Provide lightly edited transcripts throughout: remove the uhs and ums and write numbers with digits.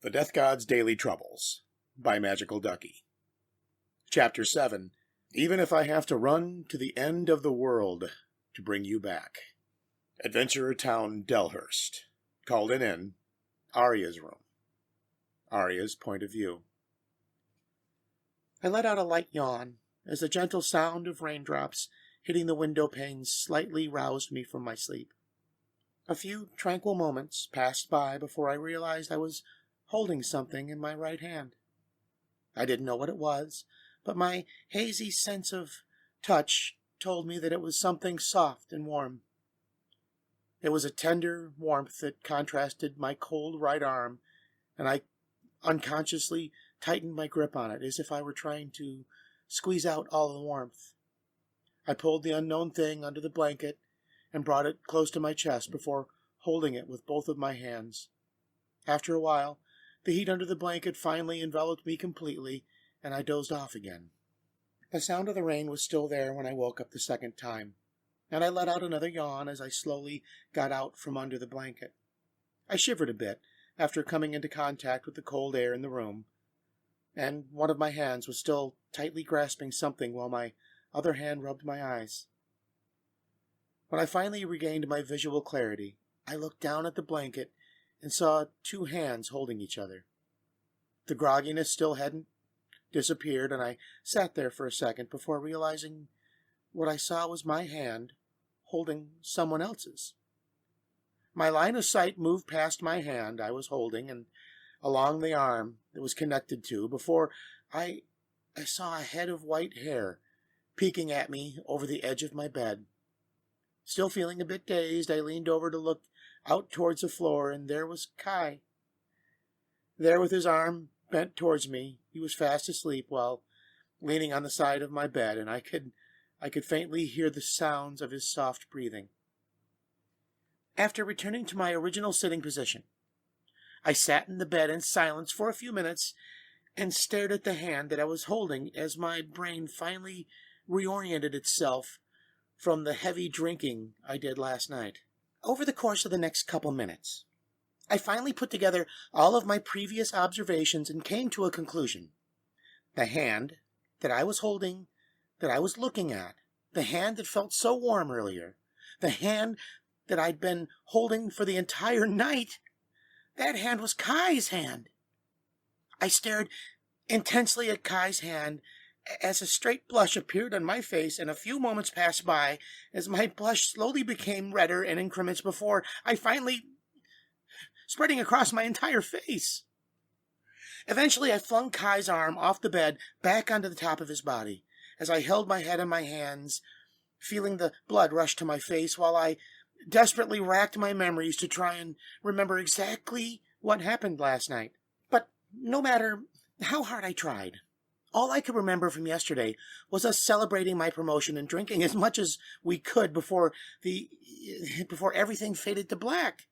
The Death God's Daily Troubles by MagicalDucky. Chapter 7. Even if I have to run to the end of the world to bring you back. Adventurer Town, Delhurst. Called in. Arya's room. Arya's point of view. I let out a light yawn as the gentle sound of raindrops hitting the window panes slightly roused me from my sleep. A few tranquil moments passed by before I realized I was holding something in my right hand. I didn't know what it was, but my hazy sense of touch told me that it was something soft and warm. It was a tender warmth that contrasted my cold right arm, and I unconsciously tightened my grip on it as if I were trying to squeeze out all the warmth. I pulled the unknown thing under the blanket and brought it close to my chest before holding it with both of my hands. After a while, the heat under the blanket finally enveloped me completely, and I dozed off again. The sound of the rain was still there when I woke up the second time, and I let out another yawn as I slowly got out from under the blanket. I shivered a bit after coming into contact with the cold air in the room, and one of my hands was still tightly grasping something while my other hand rubbed my eyes. When I finally regained my visual clarity, I looked down at the blanket and saw two hands holding each other. The grogginess still hadn't disappeared, and I sat there for a second before realizing what I saw was my hand holding someone else's. My line of sight moved past my hand I was holding and along the arm it was connected to before I saw a head of white hair peeking at me over the edge of my bed. Still feeling a bit dazed, I leaned over to look out towards the floor, and there was Kai. There with his arm bent towards me, he was fast asleep while leaning on the side of my bed, and I could faintly hear the sounds of his soft breathing. After returning to my original sitting position, I sat in the bed in silence for a few minutes and stared at the hand that I was holding as my brain finally reoriented itself from the heavy drinking I did last night. Over the course of the next couple minutes, I finally put together all of my previous observations and came to a conclusion. The hand that I was holding, that I was looking at, the hand that felt so warm earlier, the hand that I'd been holding for the entire night, that hand was Kai's hand. I stared intensely at Kai's hand as a straight blush appeared on my face, and a few moments passed by as my blush slowly became redder in increments before I finally spreading across my entire face. Eventually, I flung Kai's arm off the bed back onto the top of his body as I held my head in my hands, feeling the blood rush to my face while I desperately racked my memories to try and remember exactly what happened last night. But no matter how hard I tried, all I could remember from yesterday was us celebrating my promotion and drinking as much as we could before everything faded to black.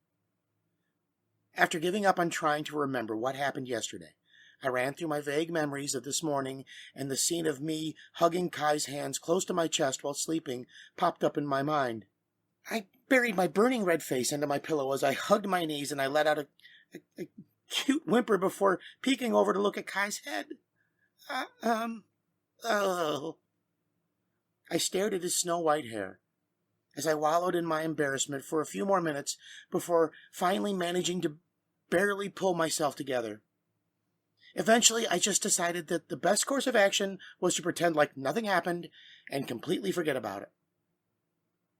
After giving up on trying to remember what happened yesterday, I ran through my vague memories of this morning, and the scene of me hugging Kai's hands close to my chest while sleeping popped up in my mind. I buried my burning red face into my pillow as I hugged my knees, and I let out a cute whimper before peeking over to look at Kai's head. Oh. I stared at his snow-white hair as I wallowed in my embarrassment for a few more minutes before finally managing to barely pull myself together. Eventually, I just decided that the best course of action was to pretend like nothing happened and completely forget about it.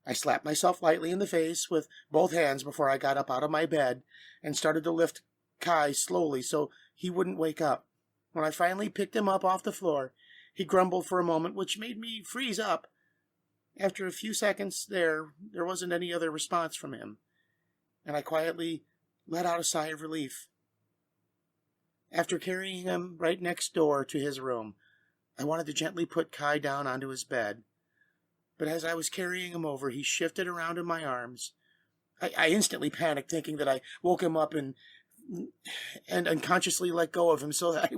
I slapped myself lightly in the face with both hands before I got up out of my bed and started to lift Kai slowly so he wouldn't wake up. When I finally picked him up off the floor, he grumbled for a moment, which made me freeze up. After a few seconds there wasn't any other response from him, and I quietly let out a sigh of relief. After carrying him right next door to his room, I wanted to gently put Kai down onto his bed, but as I was carrying him over, he shifted around in my arms. I instantly panicked, thinking that I woke him up and unconsciously let go of him so that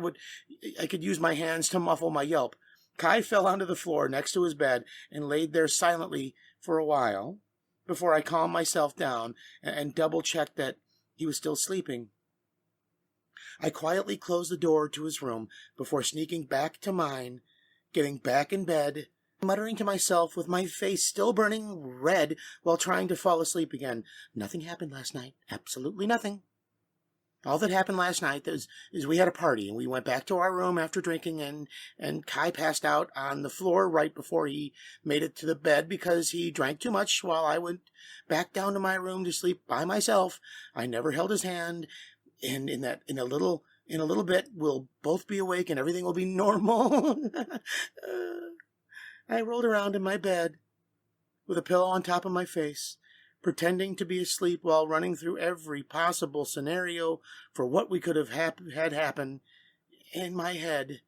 I could use my hands to muffle my yelp. Kai fell onto the floor next to his bed and laid there silently for a while before I calmed myself down and double-checked that he was still sleeping. I quietly closed the door to his room before sneaking back to mine, getting back in bed, muttering to myself with my face still burning red while trying to fall asleep again. Nothing happened last night. Absolutely nothing. All that happened last night is we had a party, and we went back to our room after drinking, and Kai passed out on the floor right before he made it to the bed because he drank too much while I went back down to my room to sleep by myself. I never held his hand, and in a little bit we'll both be awake and everything will be normal. I rolled around in my bed with a pillow on top of my face, pretending to be asleep while running through every possible scenario for what we could have had happen in my head,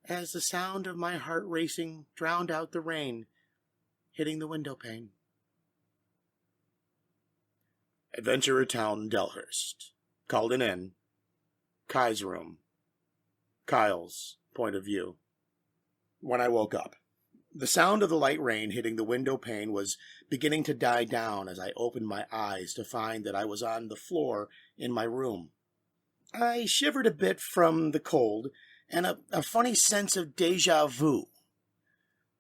as the sound of my heart racing drowned out the rain hitting the window pane. Adventurer Town, Delhurst. Called an inn. Kai's room. Kyle's point of view. When I woke up, the sound of the light rain hitting the window pane was beginning to die down as I opened my eyes to find that I was on the floor in my room. I shivered a bit from the cold, and a funny sense of déjà vu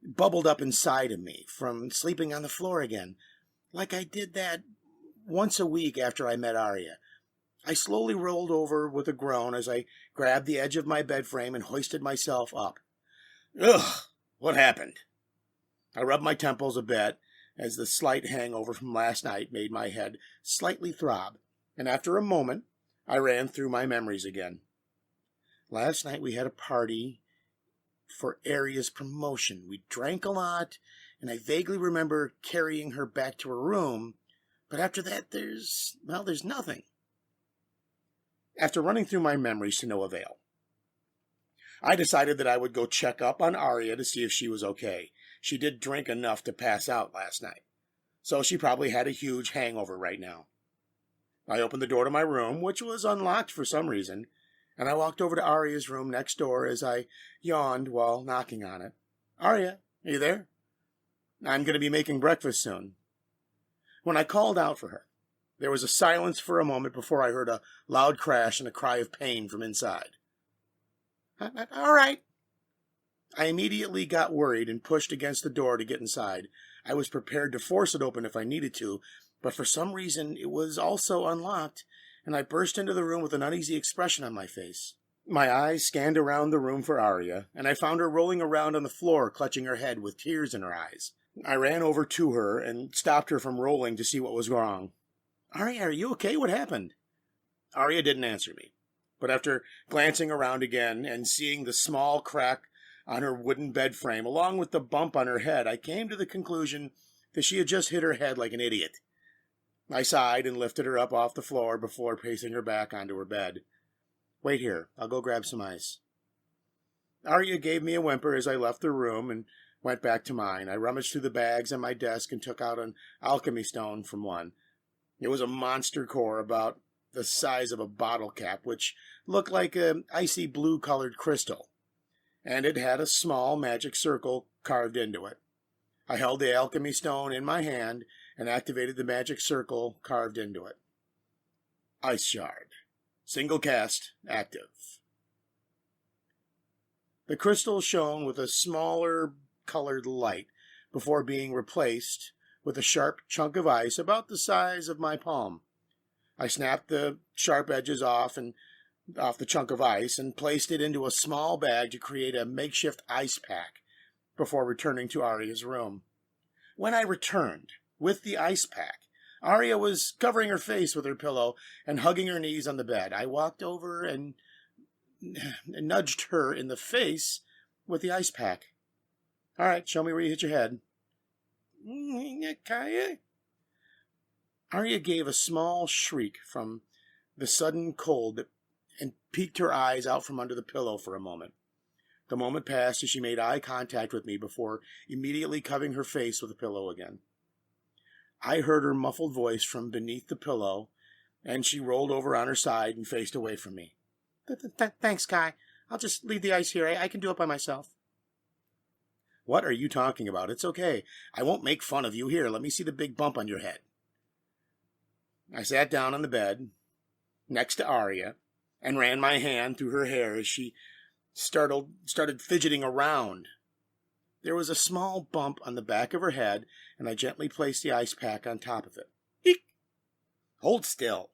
bubbled up inside of me from sleeping on the floor again, like I did that once a week after I met Arya. I slowly rolled over with a groan as I grabbed the edge of my bed frame and hoisted myself up. Ugh! What happened? I rubbed my temples a bit as the slight hangover from last night made my head slightly throb, and after a moment I ran through my memories again. Last night we had a party for Arya's promotion. We drank a lot, and I vaguely remember carrying her back to her room, but after that there's nothing. After running through my memories to no avail, I decided that I would go check up on Arya to see if she was okay. She did drink enough to pass out last night, so she probably had a huge hangover right now. I opened the door to my room, which was unlocked for some reason, and I walked over to Arya's room next door as I yawned while knocking on it. Arya, are you there? I'm going to be making breakfast soon. When I called out for her, there was a silence for a moment before I heard a loud crash and a cry of pain from inside. All right. I immediately got worried and pushed against the door to get inside. I was prepared to force it open if I needed to, but for some reason it was also unlocked, and I burst into the room with an uneasy expression on my face. My eyes scanned around the room for Arya, and I found her rolling around on the floor, clutching her head with tears in her eyes. I ran over to her and stopped her from rolling to see what was wrong. Arya, are you okay? What happened? Arya didn't answer me, but after glancing around again and seeing the small crack on her wooden bed frame, along with the bump on her head, I came to the conclusion that she had just hit her head like an idiot. I sighed and lifted her up off the floor before placing her back onto her bed. Wait here, I'll go grab some ice. Arya gave me a whimper as I left the room and went back to mine. I rummaged through the bags on my desk and took out an alchemy stone from one. It was a monster core about the size of a bottle cap, which looked like an icy blue-colored crystal, and it had a small magic circle carved into it. I held the alchemy stone in my hand and activated the magic circle carved into it. Ice shard. Single cast, active. The crystal shone with a smaller colored light before being replaced with a sharp chunk of ice about the size of my palm. I snapped the sharp edges off the chunk of ice and placed it into a small bag to create a makeshift ice pack before returning to Arya's room. When I returned with the ice pack, Arya was covering her face with her pillow and hugging her knees on the bed. I walked over and nudged her in the face with the ice pack. All right, show me where you hit your head. Arya gave a small shriek from the sudden cold and peeked her eyes out from under the pillow for a moment. The moment passed as she made eye contact with me before immediately covering her face with the pillow again. I heard her muffled voice from beneath the pillow, and she rolled over on her side and faced away from me. Thanks, Kai. I'll just leave the ice here. I can do it by myself. What are you talking about? It's okay. I won't make fun of you. Here, let me see the big bump on your head. I sat down on the bed next to Arya and ran my hand through her hair as she started fidgeting around. There was a small bump on the back of her head, and I gently placed the ice pack on top of it. Eek! Hold still.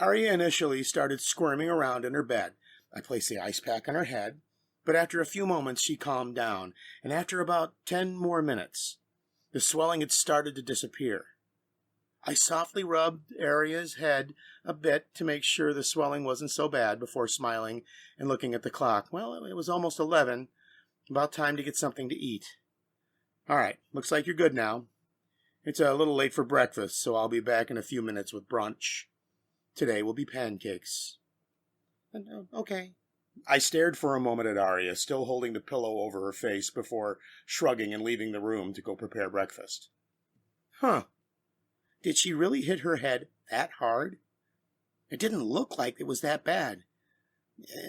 Arya initially started squirming around in her bed. I placed the ice pack on her head, but after a few moments she calmed down, and after about 10 more minutes, the swelling had started to disappear. I softly rubbed Arya's head a bit to make sure the swelling wasn't so bad before smiling and looking at the clock. Well, it was almost 11. About time to get something to eat. All right, looks like you're good now. It's a little late for breakfast, so I'll be back in a few minutes with brunch. Today will be pancakes. Okay. I stared for a moment at Arya, still holding the pillow over her face before shrugging and leaving the room to go prepare breakfast. Huh. Did she really hit her head that hard? It didn't look like it was that bad.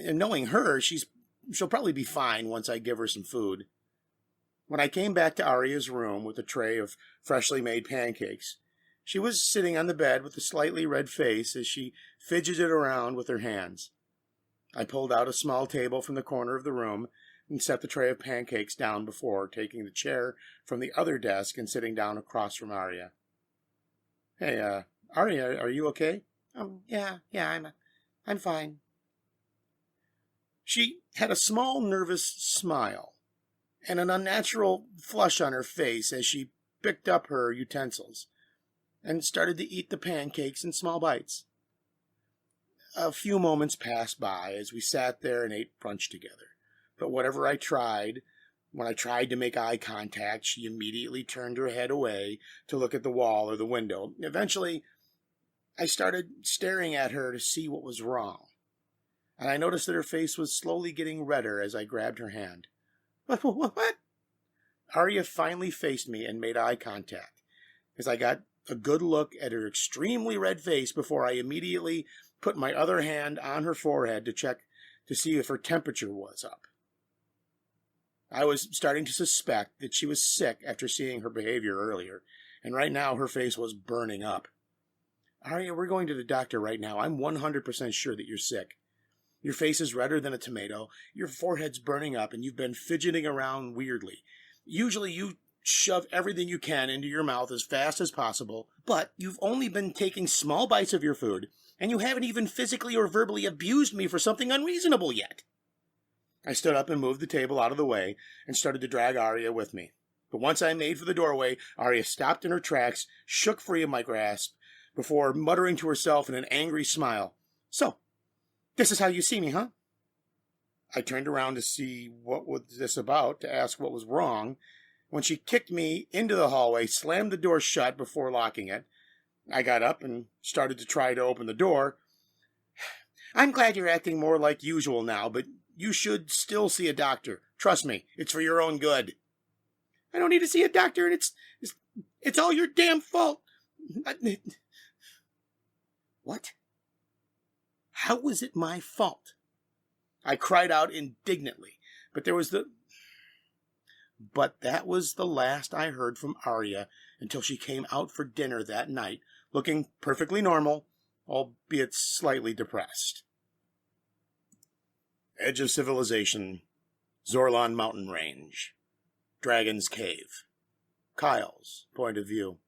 And knowing her, she'll probably be fine once I give her some food. When I came back to Arya's room with a tray of freshly made pancakes, she was sitting on the bed with a slightly red face as she fidgeted around with her hands. I pulled out a small table from the corner of the room and set the tray of pancakes down before taking the chair from the other desk and sitting down across from Arya. Hey, Arya, are you okay? Yeah, I'm fine. She had a small, nervous smile and an unnatural flush on her face as she picked up her utensils and started to eat the pancakes in small bites. A few moments passed by as we sat there and ate brunch together, but whatever I tried, when I tried to make eye contact, she immediately turned her head away to look at the wall or the window. Eventually, I started staring at her to see what was wrong, and I noticed that her face was slowly getting redder as I grabbed her hand. What? Arya finally faced me and made eye contact, as I got a good look at her extremely red face before I immediately put my other hand on her forehead to check to see if her temperature was up. I was starting to suspect that she was sick after seeing her behavior earlier, and right now her face was burning up. Arya, we're going to the doctor right now. I'm 100% sure that you're sick. Your face is redder than a tomato, your forehead's burning up, and you've been fidgeting around weirdly. Usually you shove everything you can into your mouth as fast as possible, but you've only been taking small bites of your food, and you haven't even physically or verbally abused me for something unreasonable yet. I stood up and moved the table out of the way and started to drag Arya with me. But once I made for the doorway, Arya stopped in her tracks, shook free of my grasp, before muttering to herself in an angry smile, "So, this is how you see me, huh?" I turned around to see what was this about, to ask what was wrong, when she kicked me into the hallway, slammed the door shut before locking it. I got up and started to try to open the door. "I'm glad you're acting more like usual now, but you should still see a doctor. Trust me, it's for your own good." "I don't need to see a doctor, and it's all your damn fault." What? How was it my fault? I cried out indignantly, but that was the last I heard from Arya until she came out for dinner that night, looking perfectly normal, albeit slightly depressed. Edge of Civilization, Zorlan Mountain Range, Dragon's Cave, Kyle's point of view.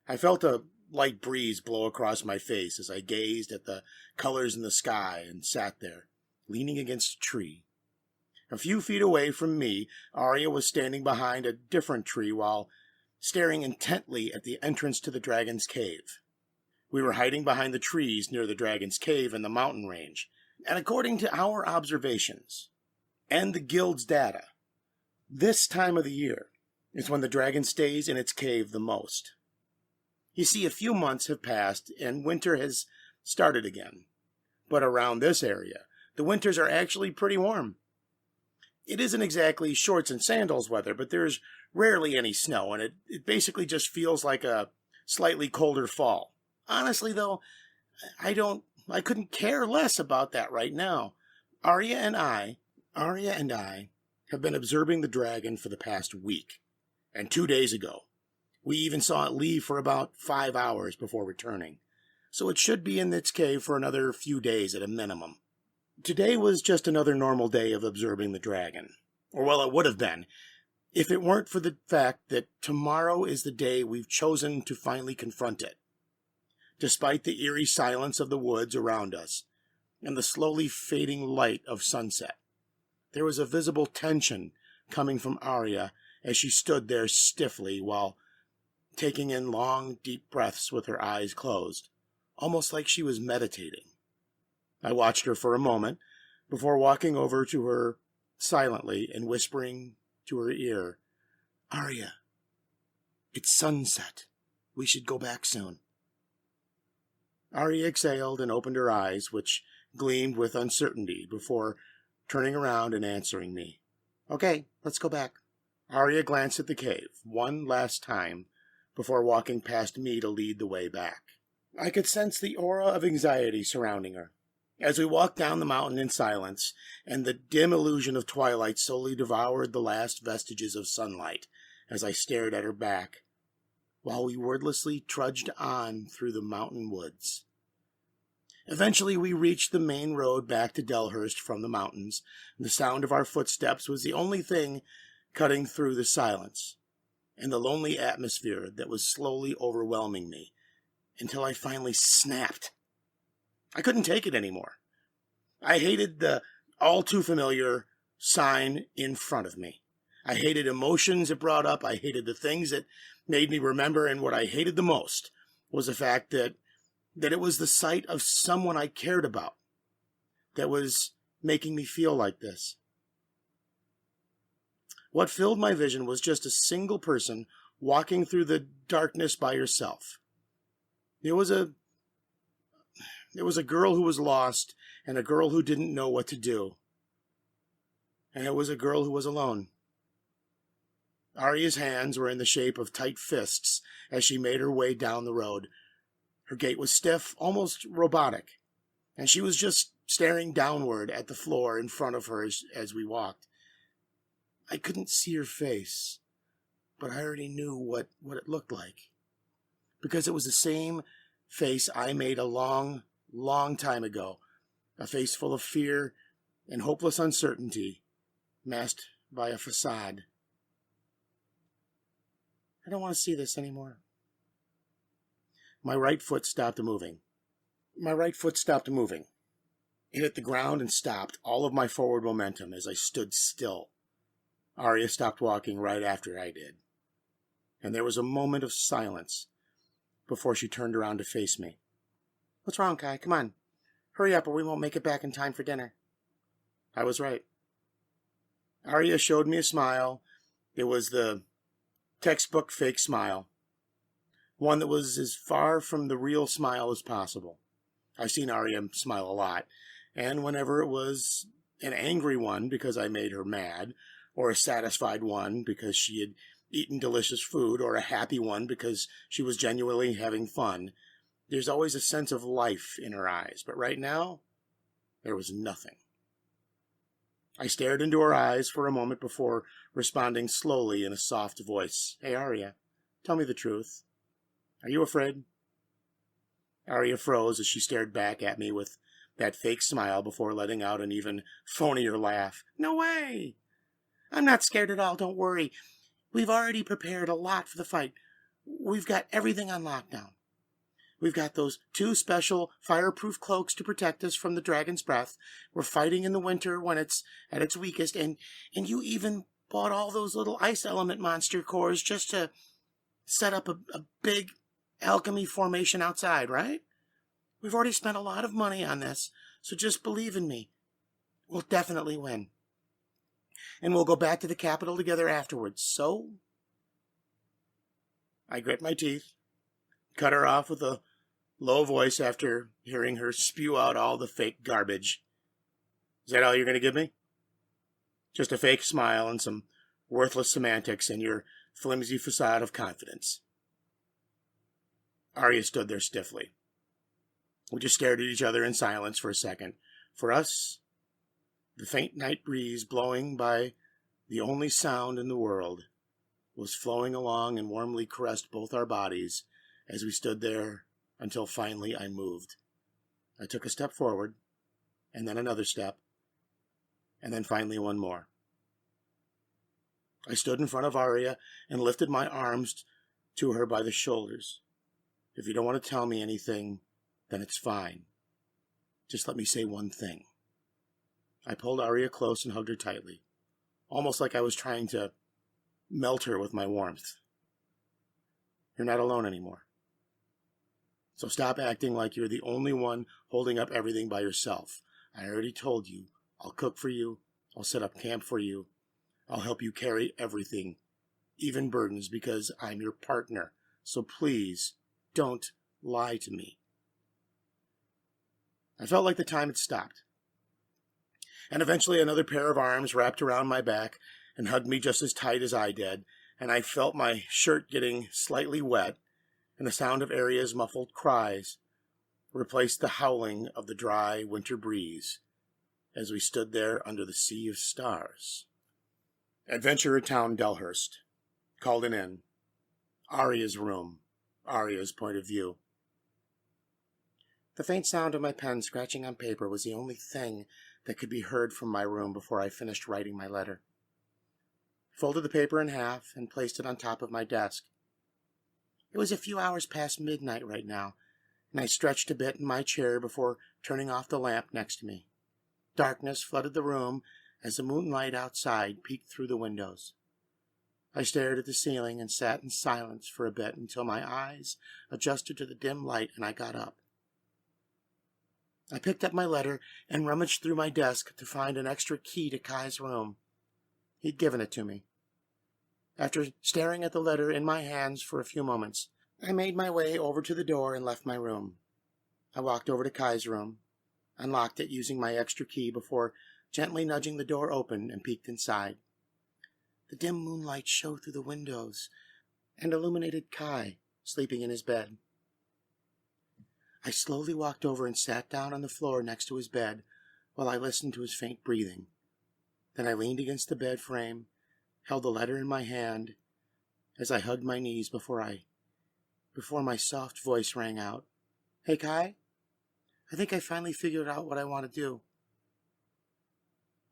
I felt a light breeze blow across my face as I gazed at the colors in the sky and sat there, leaning against a tree. A few feet away from me, Arya was standing behind a different tree while staring intently at the entrance to the Dragon's Cave. We were hiding behind the trees near the Dragon's Cave in the mountain range, and according to our observations and the Guild's data, this time of the year is when the dragon stays in its cave the most. You see, a few months have passed and winter has started again. But around this area, the winters are actually pretty warm. It isn't exactly shorts and sandals weather, but there's rarely any snow, and it basically just feels like a slightly colder fall. Honestly, though, I couldn't care less about that right now. Arya and I have been observing the dragon for the past week, and 2 days ago, we even saw it leave for about 5 hours before returning. so it should be in its cave for another few days at a minimum. Today was just another normal day of observing the dragon. Or, well, it would have been, if it weren't for the fact that tomorrow is the day we've chosen to finally confront it. Despite the eerie silence of the woods around us and the slowly fading light of sunset, there was a visible tension coming from Arya as she stood there stiffly while taking in long, deep breaths with her eyes closed, almost like she was meditating. I watched her for a moment before walking over to her silently and whispering to her ear, "Arya, it's sunset. We should go back soon." Arya exhaled and opened her eyes, which gleamed with uncertainty, before turning around and answering me. "Okay, let's go back." Arya glanced at the cave one last time before walking past me to lead the way back. I could sense the aura of anxiety surrounding her. As we walked down the mountain in silence, and the dim illusion of twilight slowly devoured the last vestiges of sunlight as I stared at her back, while we wordlessly trudged on through the mountain woods. Eventually we reached the main road back to Delhurst from the mountains, and the sound of our footsteps was the only thing cutting through the silence and the lonely atmosphere that was slowly overwhelming me, until I finally snapped. I couldn't take it anymore. I hated the all-too-familiar sign in front of me. I hated emotions it brought up. I hated the things that made me remember, and what I hated the most was the fact that it was the sight of someone I cared about that was making me feel like this. What filled my vision was just a single person walking through the darkness by herself. It was a girl who was lost, and a girl who didn't know what to do. And it was a girl who was alone. Arya's hands were in the shape of tight fists as she made her way down the road. Her gait was stiff, almost robotic, and she was just staring downward at the floor in front of her as we walked. I couldn't see her face, but I already knew what it looked like, because it was the same face I made a long time ago, a face full of fear and hopeless uncertainty, masked by a facade. I don't want to see this anymore. My right foot stopped moving. It hit the ground and stopped all of my forward momentum as I stood still. Arya stopped walking right after I did, and there was a moment of silence before she turned around to face me. "What's wrong, Kai? Come on. Hurry up or we won't make it back in time for dinner." I was right. Arya showed me a smile. It was the textbook fake smile. One that was as far from the real smile as possible. I've seen Arya smile a lot, and whenever it was an angry one because I made her mad, or a satisfied one because she had eaten delicious food, or a happy one because she was genuinely having fun, there's always a sense of life in her eyes. But right now, there was nothing. I stared into her eyes for a moment before responding slowly in a soft voice. "Hey, Arya, tell me the truth. Are you afraid?" Arya froze as she stared back at me with that fake smile before letting out an even phonier laugh. "No way! I'm not scared at all, don't worry. We've already prepared a lot for the fight. We've got everything on lockdown. We've got those 2 special fireproof cloaks to protect us from the dragon's breath. We're fighting in the winter when it's at its weakest, and you even bought all those little ice element monster cores just to set up a big alchemy formation outside, right? We've already spent a lot of money on this, so just believe in me. We'll definitely win. And we'll go back to the capital together afterwards, so..." I grit my teeth, cut her off with a low voice after hearing her spew out all the fake garbage. "Is that all you're going to give me? Just a fake smile and some worthless semantics and your flimsy facade of confidence?" Arya stood there stiffly. We just stared at each other in silence for a second. For us, the faint night breeze blowing by the only sound in the world was flowing along and warmly caressed both our bodies as we stood there until finally I moved. I took a step forward, and then another step, and then finally one more. I stood in front of Arya and lifted my arms to her by the shoulders. If you don't want to tell me anything, then it's fine. Just let me say one thing. I pulled Arya close and hugged her tightly, almost like I was trying to melt her with my warmth. You're not alone anymore. So stop acting like you're the only one holding up everything by yourself. I already told you, I'll cook for you, I'll set up camp for you, I'll help you carry everything, even burdens, because I'm your partner. So please, don't lie to me. I felt like the time had stopped. And eventually another pair of arms wrapped around my back and hugged me just as tight as I did, and I felt my shirt getting slightly wet, and the sound of Arya's muffled cries replaced the howling of the dry winter breeze as we stood there under the sea of stars. Adventurer Town Delhurst. Called an inn. Arya's room. Arya's point of view. The faint sound of my pen scratching on paper was the only thing that could be heard from my room before I finished writing my letter. I folded the paper in half and placed it on top of my desk. It was a few hours past midnight right now, and I stretched a bit in my chair before turning off the lamp next to me. Darkness flooded the room as the moonlight outside peeked through the windows. I stared at the ceiling and sat in silence for a bit until my eyes adjusted to the dim light and I got up. I picked up my letter and rummaged through my desk to find an extra key to Kai's room. He'd given it to me. After staring at the letter in my hands for a few moments, I made my way over to the door and left my room. I walked over to Kai's room, unlocked it using my extra key before gently nudging the door open and peeked inside. The dim moonlight showed through the windows and illuminated Kai sleeping in his bed. I slowly walked over and sat down on the floor next to his bed while I listened to his faint breathing. Then I leaned against the bed frame, held the letter in my hand as I hugged my knees before my soft voice rang out. "Hey, Kai, I think I finally figured out what I want to do."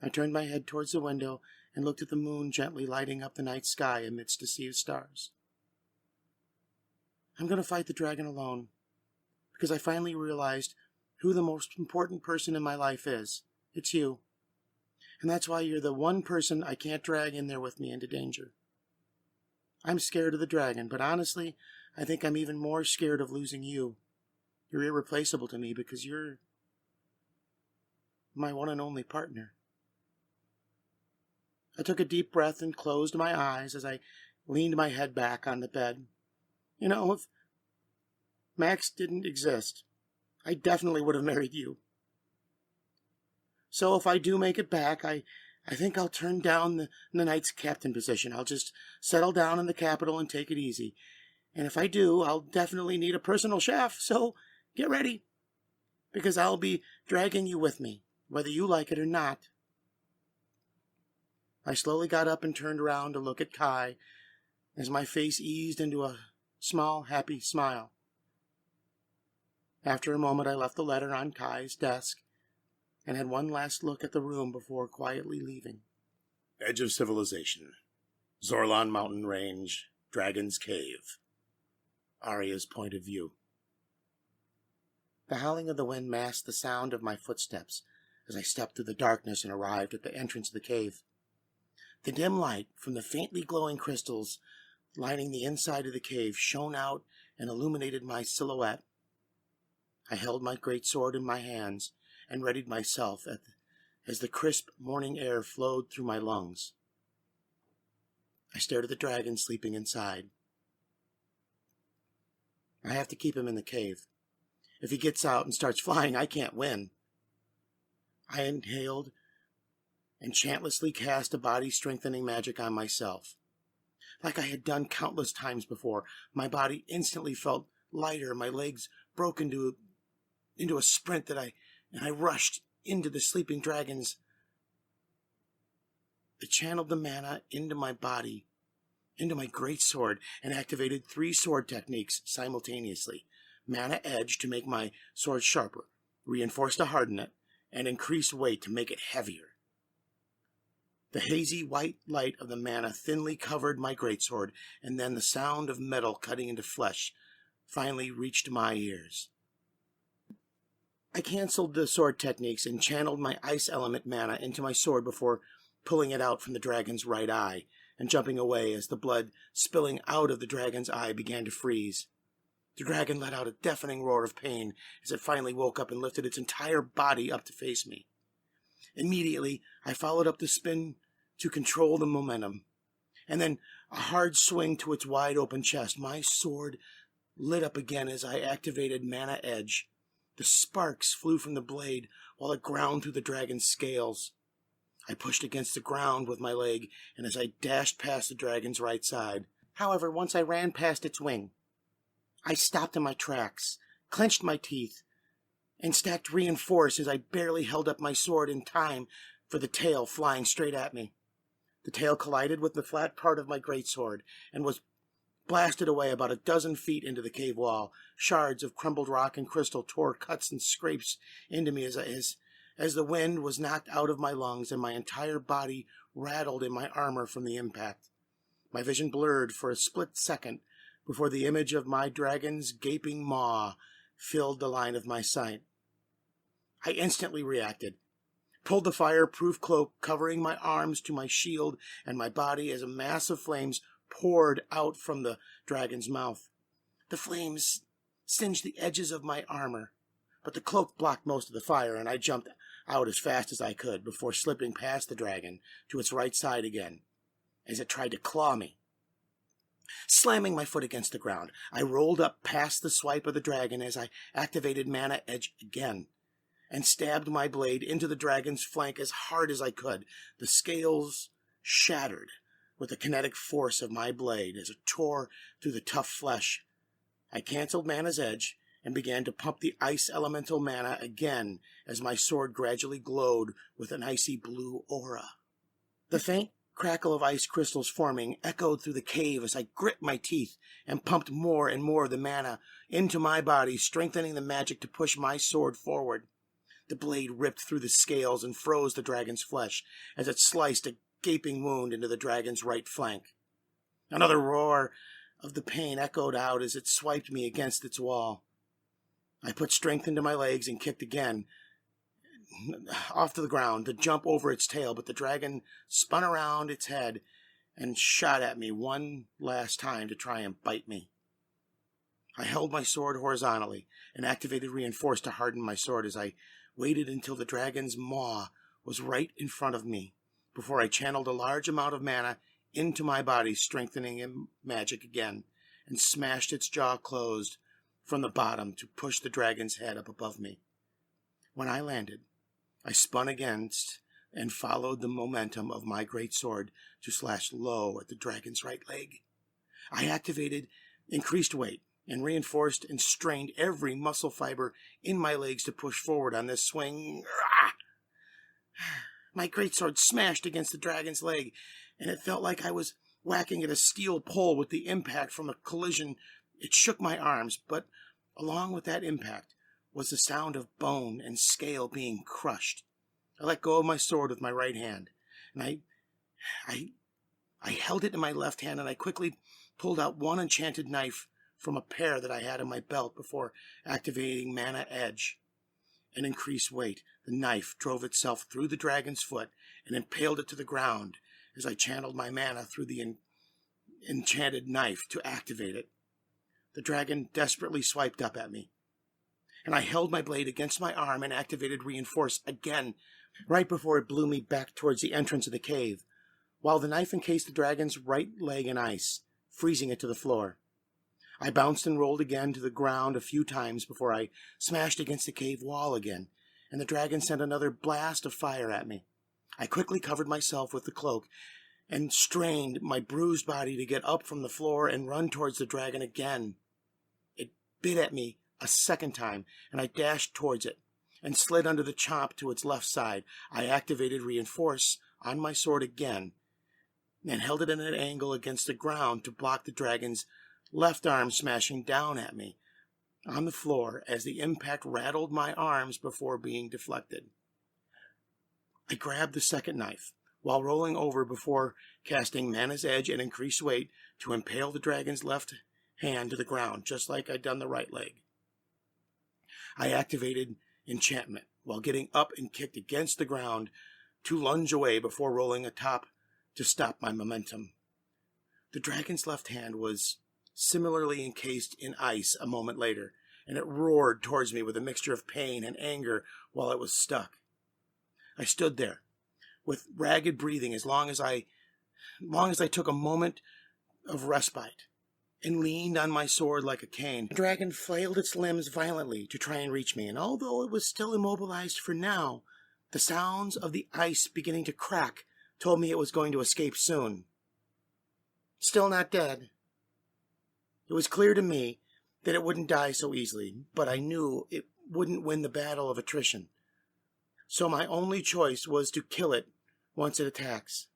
I turned my head towards the window and looked at the moon gently lighting up the night sky amidst a sea of stars. I'm going to fight the dragon alone, because I finally realized who the most important person in my life is. It's you. And that's why you're the one person I can't drag in there with me into danger. I'm scared of the dragon, but honestly, I think I'm even more scared of losing you. You're irreplaceable to me because you're my one and only partner. I took a deep breath and closed my eyes as I leaned my head back on the bed. You know, if Max didn't exist, I definitely would have married you. So if I do make it back, I think I'll turn down the knight's captain position. I'll just settle down in the capital and take it easy. And if I do, I'll definitely need a personal chef, so get ready. Because I'll be dragging you with me, whether you like it or not. I slowly got up and turned around to look at Kai as my face eased into a small, happy smile. After a moment, I left the letter on Kai's desk and had one last look at the room before quietly leaving. Edge of Civilization. Zorlan Mountain Range. Dragon's Cave. Arya's point of view. The howling of the wind masked the sound of my footsteps as I stepped through the darkness and arrived at the entrance of the cave. The dim light from the faintly glowing crystals lining the inside of the cave shone out and illuminated my silhouette. I held my great sword in my hands and readied myself as the crisp morning air flowed through my lungs. I stared at the dragon sleeping inside. I have to keep him in the cave. If he gets out and starts flying, I can't win. I inhaled and chantlessly cast a body-strengthening magic on myself. Like I had done countless times before, my body instantly felt lighter, my legs broke into a sprint and I rushed into the sleeping dragons. I channeled the mana into my body, into my great sword, and activated 3 sword techniques simultaneously. mana edge to make my sword sharper, reinforce to harden it, and increase weight to make it heavier. The hazy white light of the mana thinly covered my greatsword, and then the sound of metal cutting into flesh finally reached my ears. I canceled the sword techniques and channeled my ice element mana into my sword before pulling it out from the dragon's right eye and jumping away as the blood spilling out of the dragon's eye began to freeze. The dragon let out a deafening roar of pain as it finally woke up and lifted its entire body up to face me. Immediately, I followed up the spin to control the momentum, and then a hard swing to its wide-open chest. My sword lit up again as I activated Mana Edge. The sparks flew from the blade while it ground through the dragon's scales. I pushed against the ground with my leg, and as I dashed past the dragon's right side. However, once I ran past its wing, I stopped in my tracks, clenched my teeth, and stacked reinforce as I barely held up my sword in time for the tail flying straight at me. The tail collided with the flat part of my greatsword and was blasted away about a dozen feet into the cave wall. Shards of crumbled rock and crystal tore cuts and scrapes into me as the wind was knocked out of my lungs and my entire body rattled in my armor from the impact. My vision blurred for a split second before the image of my dragon's gaping maw filled the line of my sight. I instantly reacted, pulled the fireproof cloak covering my arms to my shield and my body as a mass of flames poured out from the dragon's mouth. The flames singed the edges of my armor, but the cloak blocked most of the fire, and I jumped out as fast as I could before slipping past the dragon to its right side again as it tried to claw me. Slamming my foot against the ground, I rolled up past the swipe of the dragon as I activated Mana Edge again and stabbed my blade into the dragon's flank as hard as I could. The scales shattered with the kinetic force of my blade as it tore through the tough flesh. I canceled Mana's Edge and began to pump the ice elemental mana again as my sword gradually glowed with an icy blue aura. The faint crackle of ice crystals forming echoed through the cave as I grit my teeth and pumped more and more of the mana into my body, strengthening the magic to push my sword forward. The blade ripped through the scales and froze the dragon's flesh as it sliced a gaping wound into the dragon's right flank. Another roar of the pain echoed out as it swiped me against its wall. I put strength into my legs and kicked again, off to the ground to jump over its tail, but the dragon spun around its head and shot at me one last time to try and bite me. I held my sword horizontally and activated Reinforce to harden my sword as I waited until the dragon's maw was right in front of me before I channeled a large amount of mana into my body, strengthening magic again, and smashed its jaw closed from the bottom to push the dragon's head up above me. When I landed, I spun against and followed the momentum of my great sword to slash low at the dragon's right leg. I activated increased weight and reinforced and strained every muscle fiber in my legs to push forward on this swing. My greatsword smashed against the dragon's leg, and it felt like I was whacking at a steel pole with the impact from a collision. It shook my arms, but along with that impact was the sound of bone and scale being crushed. I let go of my sword with my right hand, and I held it in my left hand, and I quickly pulled out one enchanted knife from a pair that I had in my belt before activating Mana Edge and increased weight. The knife drove itself through the dragon's foot and impaled it to the ground as I channeled my mana through the enchanted knife to activate it. The dragon desperately swiped up at me, and I held my blade against my arm and activated Reinforce again right before it blew me back towards the entrance of the cave, while the knife encased the dragon's right leg in ice, freezing it to the floor. I bounced and rolled again to the ground a few times before I smashed against the cave wall again, and the dragon sent another blast of fire at me. I quickly covered myself with the cloak and strained my bruised body to get up from the floor and run towards the dragon again. It bit at me a second time, and I dashed towards it and slid under the chomp to its left side. I activated Reinforce on my sword again and held it at an angle against the ground to block the dragon's left arm smashing down at me. on the floor as the impact rattled my arms before being deflected. I grabbed the second knife, while rolling over before casting Mana's Edge and increased weight to impale the dragon's left hand to the ground, just like I'd done the right leg. I activated enchantment while getting up and kicked against the ground to lunge away before rolling atop to stop my momentum. The dragon's left hand was similarly encased in ice a moment later, and it roared towards me with a mixture of pain and anger while it was stuck. I stood there, with ragged breathing as long as I took a moment of respite, and leaned on my sword like a cane. The dragon flailed its limbs violently to try and reach me, and although it was still immobilized for now, the sounds of the ice beginning to crack told me it was going to escape soon. Still not dead. It was clear to me that it wouldn't die so easily, but I knew it wouldn't win the battle of attrition. So my only choice was to kill it once it attacks.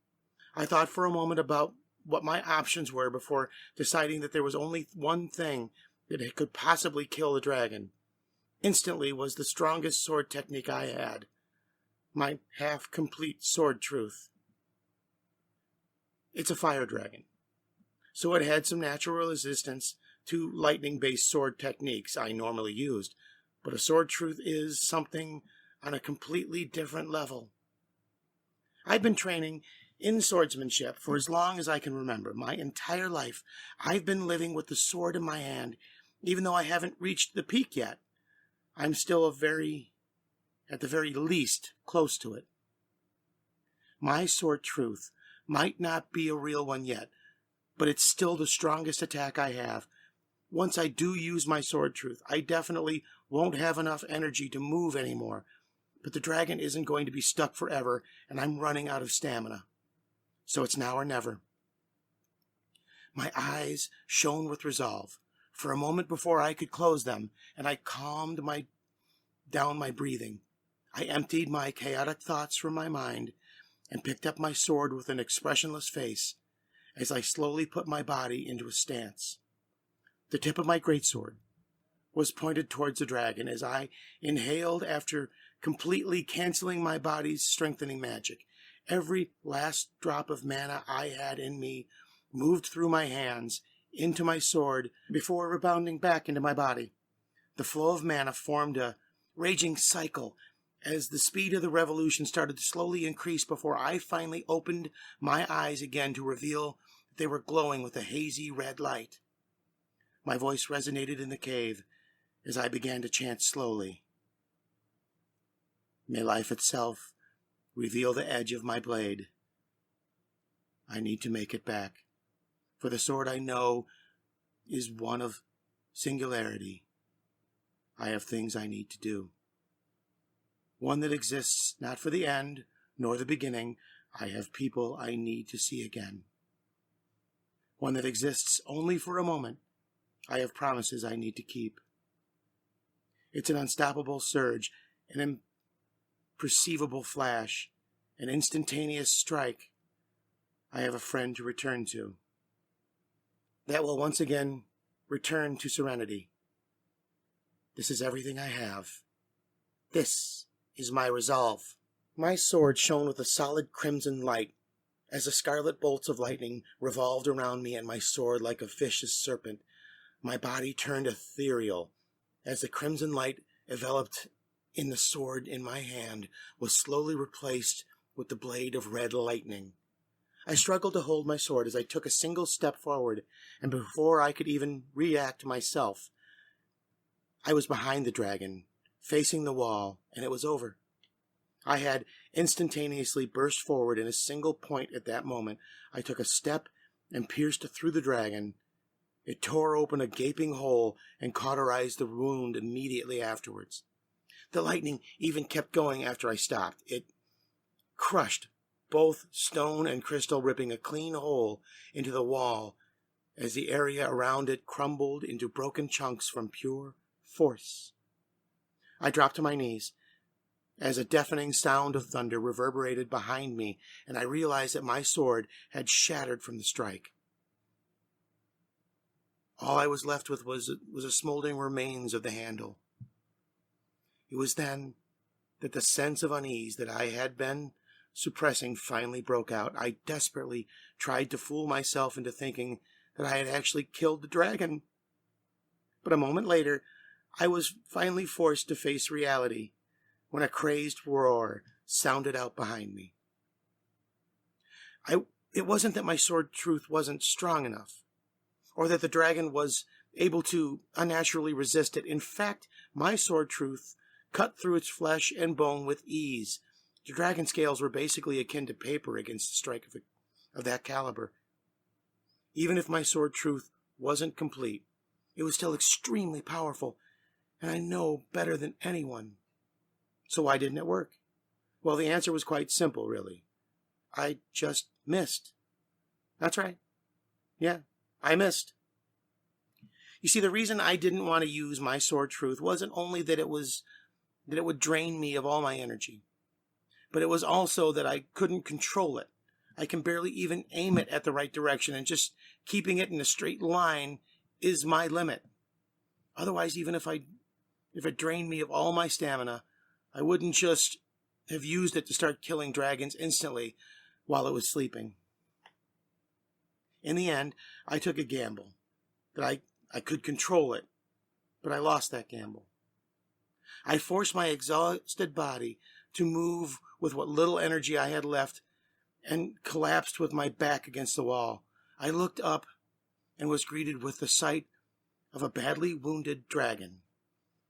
I thought for a moment about what my options were before deciding that there was only one thing that could possibly kill the dragon. Instantly was the strongest sword technique I had, my half-complete sword truth. It's a fire dragon, so it had some natural resistance to lightning-based sword techniques I normally used, but a sword truth is something on a completely different level. I've been training in swordsmanship for as long as I can remember. My entire life, I've been living with the sword in my hand, even though I haven't reached the peak yet. I'm still at the very least, close to it. My sword truth might not be a real one yet, but it's still the strongest attack I have. Once I do use my sword truth, I definitely won't have enough energy to move anymore, but the dragon isn't going to be stuck forever, and I'm running out of stamina. So it's now or never. My eyes shone with resolve for a moment before I could close them, and I calmed down my breathing. I emptied my chaotic thoughts from my mind and picked up my sword with an expressionless face as I slowly put my body into a stance. The tip of my greatsword was pointed towards the dragon as I inhaled after completely canceling my body's strengthening magic. Every last drop of mana I had in me moved through my hands into my sword before rebounding back into my body. The flow of mana formed a raging cycle as the speed of the revolution started to slowly increase before I finally opened my eyes again to reveal that they were glowing with a hazy red light. My voice resonated in the cave as I began to chant slowly. May life itself reveal the edge of my blade. I need to make it back, for the sword I know is one of singularity. I have things I need to do. One that exists not for the end, nor the beginning. I have people I need to see again. One that exists only for a moment. I have promises I need to keep. It's an unstoppable surge, an imperceivable flash, an instantaneous strike. I have a friend to return to. That will once again return to serenity. This is everything I have. This is my resolve. My sword shone with a solid crimson light as the scarlet bolts of lightning revolved around me and my sword like a vicious serpent. My body turned ethereal as the crimson light enveloped in the sword in my hand was slowly replaced with the blade of red lightning. I struggled to hold my sword as I took a single step forward, and before I could even react myself, I was behind the dragon, facing the wall, and it was over. I had instantaneously burst forward in a single point at that moment. I took a step and pierced through the dragon. It tore open a gaping hole and cauterized the wound immediately afterwards. The lightning even kept going after I stopped. It crushed both stone and crystal, ripping a clean hole into the wall as the area around it crumbled into broken chunks from pure force. I dropped to my knees as a deafening sound of thunder reverberated behind me, and I realized that my sword had shattered from the strike. All I was left with was a smoldering remains of the handle. It was then that the sense of unease that I had been suppressing finally broke out. I desperately tried to fool myself into thinking that I had actually killed the dragon. But a moment later, I was finally forced to face reality when a crazed roar sounded out behind me. It wasn't that my sword truth wasn't strong enough, or that the dragon was able to unnaturally resist it. In fact, my sword truth cut through its flesh and bone with ease. The dragon scales were basically akin to paper against the strike of that caliber. Even if my sword truth wasn't complete, it was still extremely powerful, and I know better than anyone. So why didn't it work? Well, the answer was quite simple, really. I just missed. That's right. Yeah, I missed. You see, the reason I didn't want to use my sword truth wasn't only that it would drain me of all my energy, but it was also that I couldn't control it. I can barely even aim it at the right direction, and just keeping it in a straight line is my limit. Otherwise, even if it drained me of all my stamina, I wouldn't just have used it to start killing dragons instantly while it was sleeping. In the end, I took a gamble that I could control it, but I lost that gamble. I forced my exhausted body to move with what little energy I had left and collapsed with my back against the wall. I looked up and was greeted with the sight of a badly wounded dragon.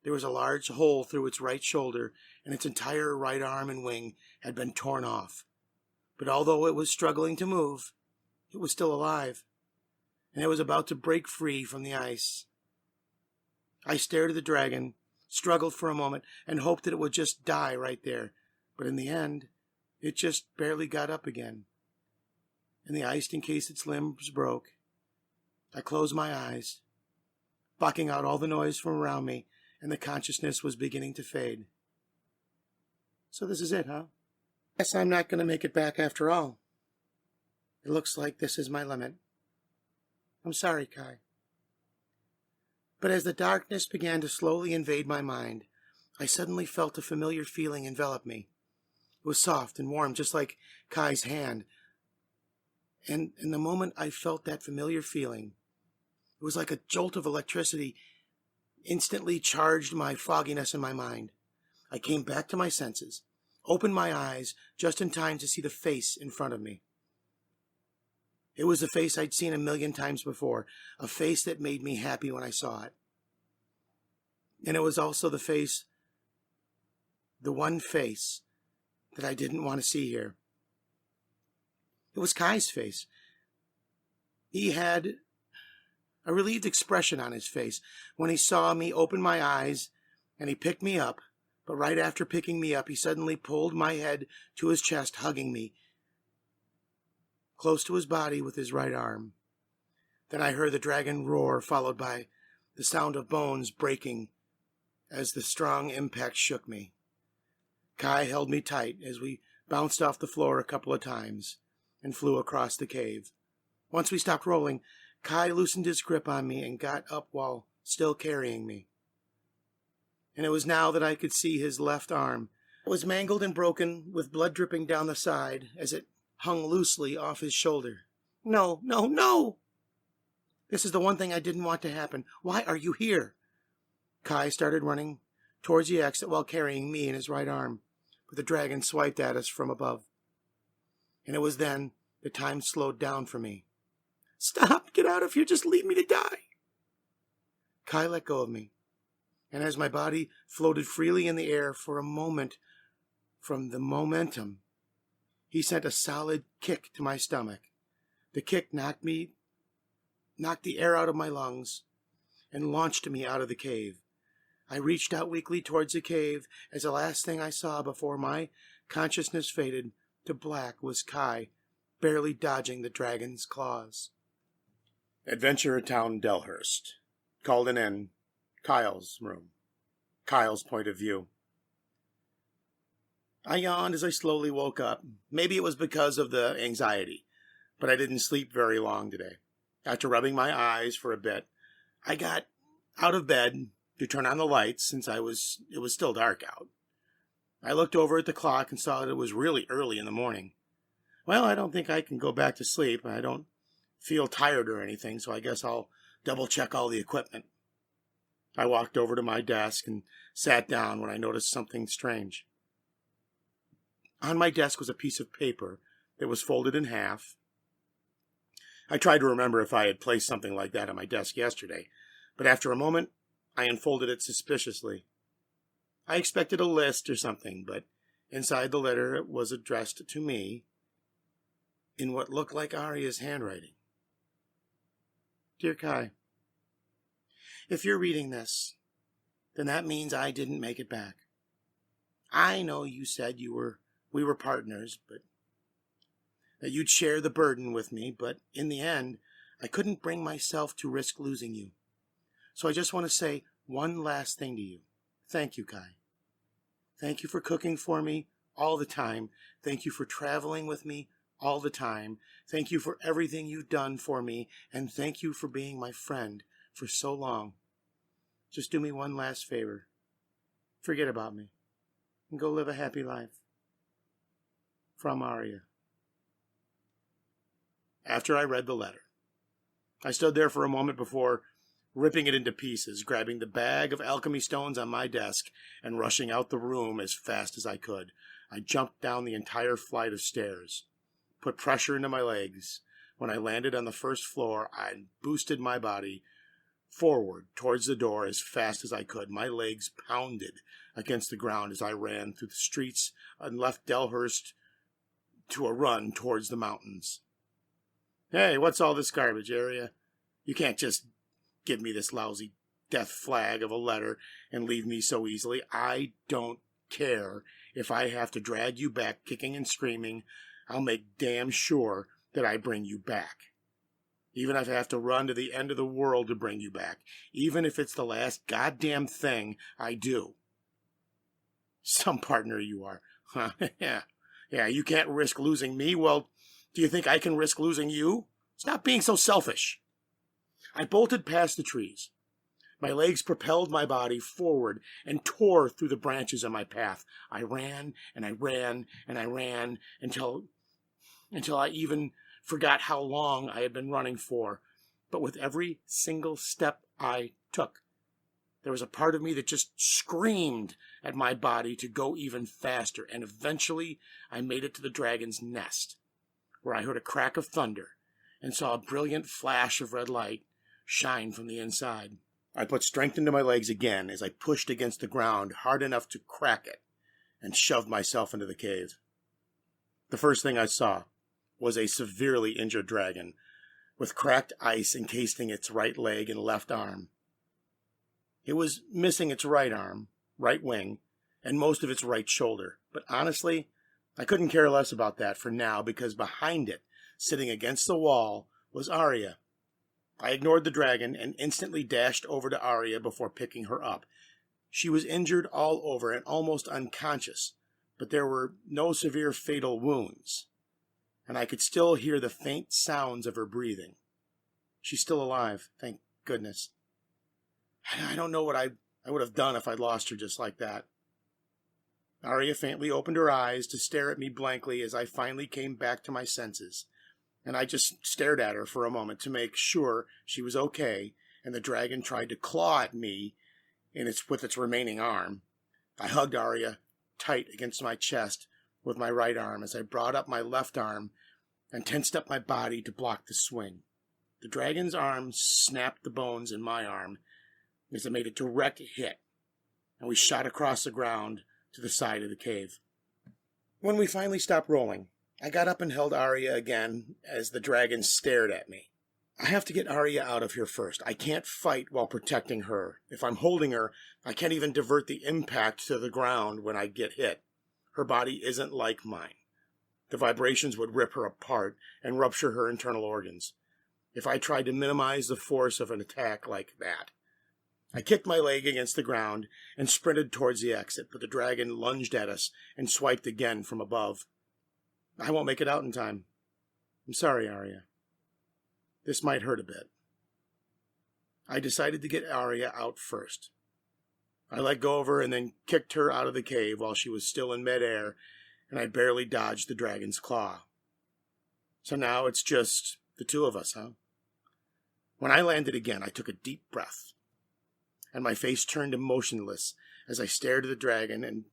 There was a large hole through its right shoulder, and its entire right arm and wing had been torn off. But although it was struggling to move, it was still alive, and it was about to break free from the ice. I stared at the dragon, struggled for a moment, and hoped that it would just die right there. But in the end, it just barely got up again, and the ice encased its limbs broke. I closed my eyes, blocking out all the noise from around me, and the consciousness was beginning to fade. So this is it, huh? Guess I'm not going to make it back after all. It looks like this is my limit. I'm sorry, Kai. But as the darkness began to slowly invade my mind, I suddenly felt a familiar feeling envelop me. It was soft and warm, just like Kai's hand. And in the moment I felt that familiar feeling, it was like a jolt of electricity instantly charged my fogginess in my mind. I came back to my senses, opened my eyes just in time to see the face in front of me. It was the face I'd seen 1,000,000 times before, a face that made me happy when I saw it. And it was also the one face that I didn't want to see here. It was Kai's face. He had a relieved expression on his face when he saw me open my eyes, and he picked me up. But right after picking me up, he suddenly pulled my head to his chest, hugging me close to his body with his right arm. Then I heard the dragon roar, followed by the sound of bones breaking as the strong impact shook me. Kai held me tight as we bounced off the floor a couple of times and flew across the cave. Once we stopped rolling, Kai loosened his grip on me and got up while still carrying me. And it was now that I could see his left arm. It was mangled and broken, with blood dripping down the side as it hung loosely off his shoulder. No, no, no! This is the one thing I didn't want to happen. Why are you here? Kai started running towards the exit while carrying me in his right arm, but the dragon swiped at us from above. And it was then that time slowed down for me. Stop! Get out of here! Just leave me to die! Kai let go of me, and as my body floated freely in the air for a moment from the momentum, he sent a solid kick to my stomach. The kick knocked the air out of my lungs and launched me out of the cave. I reached out weakly towards the cave as the last thing I saw before my consciousness faded to black was Kai, barely dodging the dragon's claws. Adventure at Town Delhurst. Called an inn. Kyle's room. Kyle's point of view. I yawned as I slowly woke up. Maybe it was because of the anxiety, but I didn't sleep very long today. After rubbing my eyes for a bit, I got out of bed to turn on the lights since it was still dark out. I looked over at the clock and saw that it was really early in the morning. Well, I don't think I can go back to sleep, and I don't feel tired or anything, so I guess I'll double-check all the equipment. I walked over to my desk and sat down when I noticed something strange. On my desk was a piece of paper that was folded in half. I tried to remember if I had placed something like that on my desk yesterday, but after a moment, I unfolded it suspiciously. I expected a list or something, but inside the letter it was addressed to me in what looked like Arya's handwriting. Dear Kai, if you're reading this, then that means I didn't make it back. I know you said we were partners, but that you'd share the burden with me, but in the end, I couldn't bring myself to risk losing you. So I just want to say one last thing to you. Thank you, Kai. Thank you for cooking for me all the time. Thank you for traveling with me all the time. Thank you for everything you've done for me, and thank you for being my friend for so long. Just do me one last favor. Forget about me, and go live a happy life. From Arya. After I read the letter, I stood there for a moment before ripping it into pieces, grabbing the bag of alchemy stones on my desk and rushing out the room as fast as I could. I jumped down the entire flight of stairs, put pressure into my legs. When I landed on the first floor, I boosted my body forward towards the door as fast as I could. My legs pounded against the ground as I ran through the streets and left Delhurst to a run towards the mountains. Hey, what's all this garbage, Arya? You can't just give me this lousy death flag of a letter and leave me so easily. I don't care if I have to drag you back kicking and screaming. I'll make damn sure that I bring you back. Even if I have to run to the end of the world to bring you back. Even if it's the last goddamn thing I do. Some partner you are. Huh? Yeah, you can't risk losing me. Well, do you think I can risk losing you? Stop being so selfish. I bolted past the trees. My legs propelled my body forward and tore through the branches on my path. I ran and I ran and I ran until I even forgot how long I had been running for. But with every single step I took, there was a part of me that just screamed at my body to go even faster. And eventually I made it to the dragon's nest, where I heard a crack of thunder and saw a brilliant flash of red light shine from the inside. I put strength into my legs again as I pushed against the ground hard enough to crack it and shoved myself into the cave. The first thing I saw was a severely injured dragon with cracked ice encasing its right leg and left arm. It was missing its right arm, right wing, and most of its right shoulder. But honestly, I couldn't care less about that for now, because behind it, sitting against the wall, was Arya. I ignored the dragon and instantly dashed over to Arya before picking her up. She was injured all over and almost unconscious, but there were no severe fatal wounds, and I could still hear the faint sounds of her breathing. She's still alive, thank goodness. I don't know what I would have done if I'd lost her just like that. Arya faintly opened her eyes to stare at me blankly as I finally came back to my senses, and I just stared at her for a moment to make sure she was okay, and the dragon tried to claw at me with its remaining arm. I hugged Arya tight against my chest with my right arm as I brought up my left arm and tensed up my body to block the swing. The dragon's arm snapped the bones in my arm as it made a direct hit, and we shot across the ground to the side of the cave. When we finally stopped rolling, I got up and held Arya again as the dragon stared at me. I have to get Arya out of here first. I can't fight while protecting her. If I'm holding her, I can't even divert the impact to the ground when I get hit. Her body isn't like mine. The vibrations would rip her apart and rupture her internal organs if I tried to minimize the force of an attack like that. I kicked my leg against the ground and sprinted towards the exit, but the dragon lunged at us and swiped again from above. I won't make it out in time. I'm sorry, Arya. This might hurt a bit. I decided to get Arya out first. I let go of her and then kicked her out of the cave while she was still in midair, and I barely dodged the dragon's claw. So now it's just the two of us, huh? When I landed again, I took a deep breath, and my face turned emotionless as I stared at the dragon and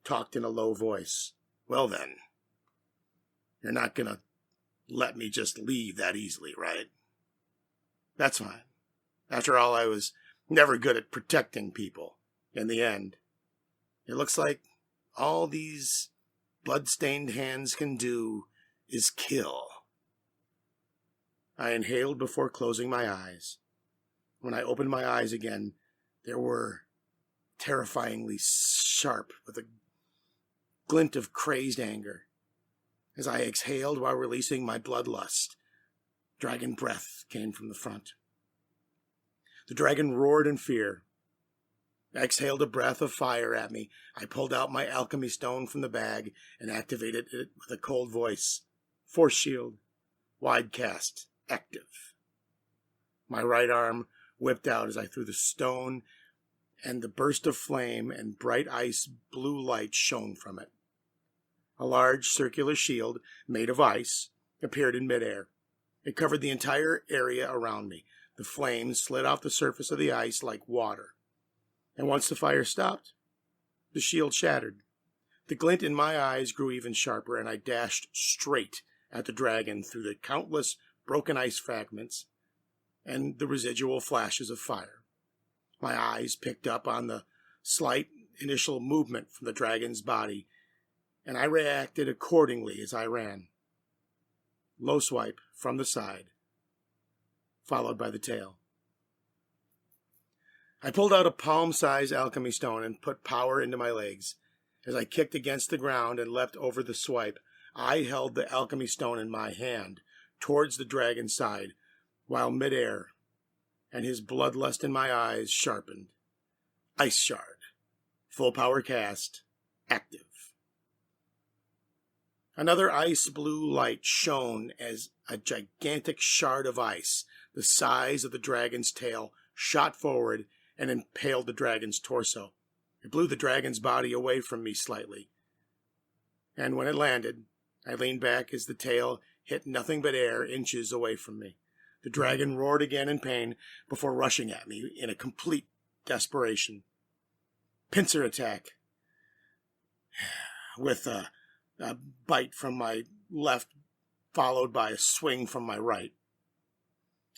talked in a low voice. Well then, you're not gonna let me just leave that easily, right? That's fine. After all, I was never good at protecting people. In the end, it looks like all these blood-stained hands can do is kill. I inhaled before closing my eyes. When I opened my eyes again, they were terrifyingly sharp with a glint of crazed anger. As I exhaled while releasing my bloodlust, dragon breath came from the front. The dragon roared in fear. I exhaled a breath of fire at me. I pulled out my alchemy stone from the bag and activated it with a cold voice. Force shield. Wide cast. Active. My right arm whipped out as I threw the stone, and the burst of flame and bright ice blue light shone from it. A large circular shield, made of ice, appeared in midair. It covered the entire area around me. The flames slid off the surface of the ice like water. And once the fire stopped, the shield shattered. The glint in my eyes grew even sharper, and I dashed straight at the dragon through the countless broken ice fragments and the residual flashes of fire. My eyes picked up on the slight initial movement from the dragon's body, and I reacted accordingly as I ran. Low swipe from the side, followed by the tail. I pulled out a palm-sized alchemy stone and put power into my legs. As I kicked against the ground and leapt over the swipe, I held the alchemy stone in my hand towards the dragon's side, while midair, and his bloodlust in my eyes sharpened. Ice shard. Full power cast. Active. Another ice blue light shone as a gigantic shard of ice, the size of the dragon's tail, shot forward and impaled the dragon's torso. It blew the dragon's body away from me slightly. And when it landed, I leaned back as the tail hit nothing but air inches away from me. The dragon roared again in pain before rushing at me in a complete desperation. Pincer attack, with a bite from my left, followed by a swing from my right.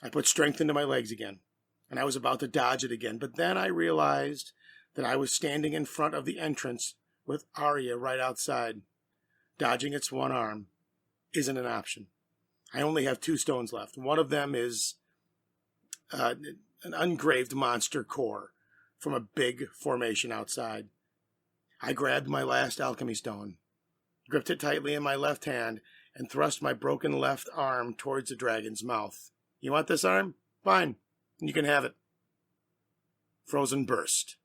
I put strength into my legs again, and I was about to dodge it again, but then I realized that I was standing in front of the entrance with Arya right outside. Dodging its one arm isn't an option. I only have 2 stones left. One of them is an ungraved monster core from a big formation outside. I grabbed my last alchemy stone, gripped it tightly in my left hand, and thrust my broken left arm towards the dragon's mouth. You want this arm? Fine. You can have it. Frozen burst.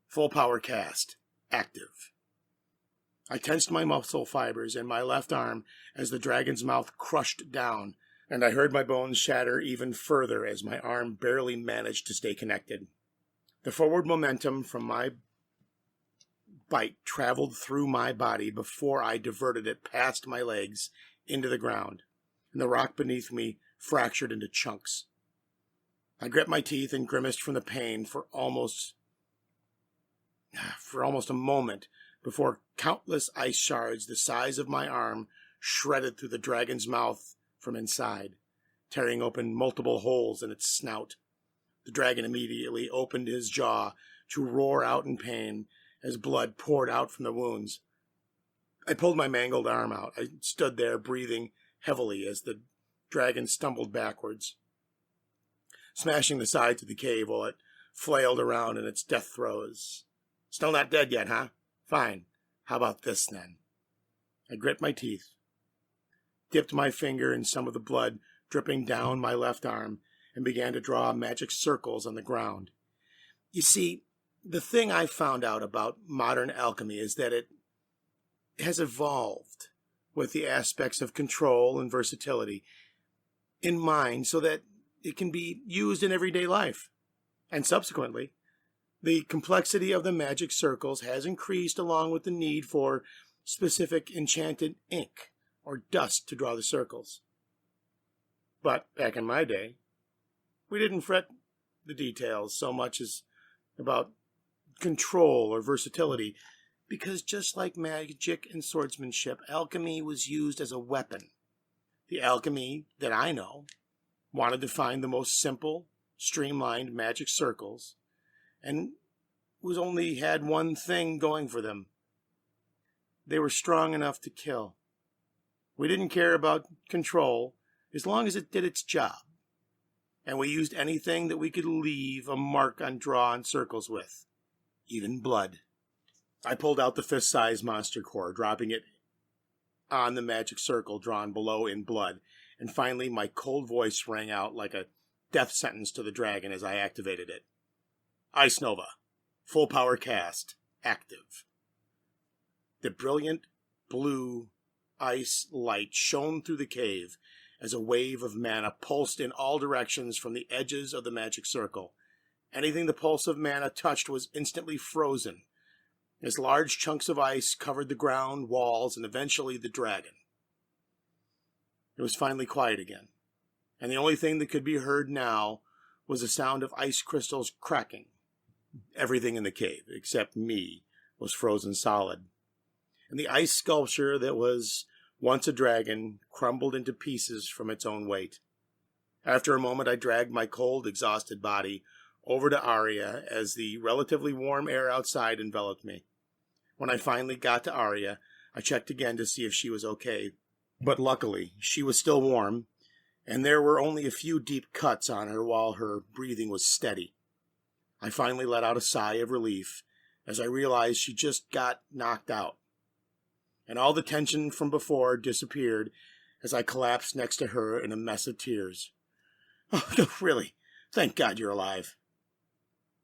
Full power cast. Active. I tensed my muscle fibers in my left arm as the dragon's mouth crushed down, and I heard my bones shatter even further as my arm barely managed to stay connected. The forward momentum from my bite traveled through my body before I diverted it past my legs into the ground, and the rock beneath me fractured into chunks. I grit my teeth and grimaced from the pain for almost a moment before countless ice shards the size of my arm shredded through the dragon's mouth from inside, tearing open multiple holes in its snout. The dragon immediately opened his jaw to roar out in pain as blood poured out from the wounds. I pulled my mangled arm out. I stood there breathing heavily as the dragon stumbled backwards, smashing the sides of the cave while it flailed around in its death throes. Still not dead yet, huh? Fine. How about this, then? I grit my teeth, dipped my finger in some of the blood dripping down my left arm, and began to draw magic circles on the ground. You see, the thing I found out about modern alchemy is that it has evolved with the aspects of control and versatility in mind, so that it can be used in everyday life. And subsequently, the complexity of the magic circles has increased along with the need for specific enchanted ink or dust to draw the circles. But back in my day, we didn't fret the details so much as about control or versatility, because just like magic and swordsmanship, alchemy was used as a weapon. The alchemy that I know wanted to find the most simple, streamlined magic circles, and was only had one thing going for them. They were strong enough to kill. We didn't care about control as long as it did its job, and we used anything that we could leave a mark on drawn circles with, even blood. I pulled out the fist-sized monster core, dropping it on the magic circle drawn below in blood, and finally my cold voice rang out like a death sentence to the dragon as I activated it. Ice Nova, full power cast, active. The brilliant blue ice light shone through the cave as a wave of mana pulsed in all directions from the edges of the magic circle. Anything the pulse of mana touched was instantly frozen, as large chunks of ice covered the ground, walls, and eventually the dragon. It was finally quiet again, and the only thing that could be heard now was the sound of ice crystals cracking. Everything in the cave, except me, was frozen solid, and the ice sculpture that was once a dragon crumbled into pieces from its own weight. After a moment, I dragged my cold, exhausted body over to Arya as the relatively warm air outside enveloped me. When I finally got to Arya, I checked again to see if she was okay, but luckily she was still warm, and there were only a few deep cuts on her while her breathing was steady. I finally let out a sigh of relief as I realized she just got knocked out, and all the tension from before disappeared as I collapsed next to her in a mess of tears. Oh, really, thank God you're alive.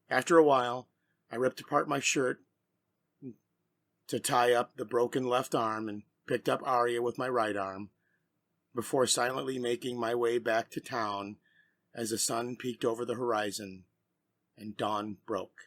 After a while, I ripped apart my shirt to tie up the broken left arm and picked up Arya with my right arm, before silently making my way back to town as the sun peeked over the horizon and dawn broke.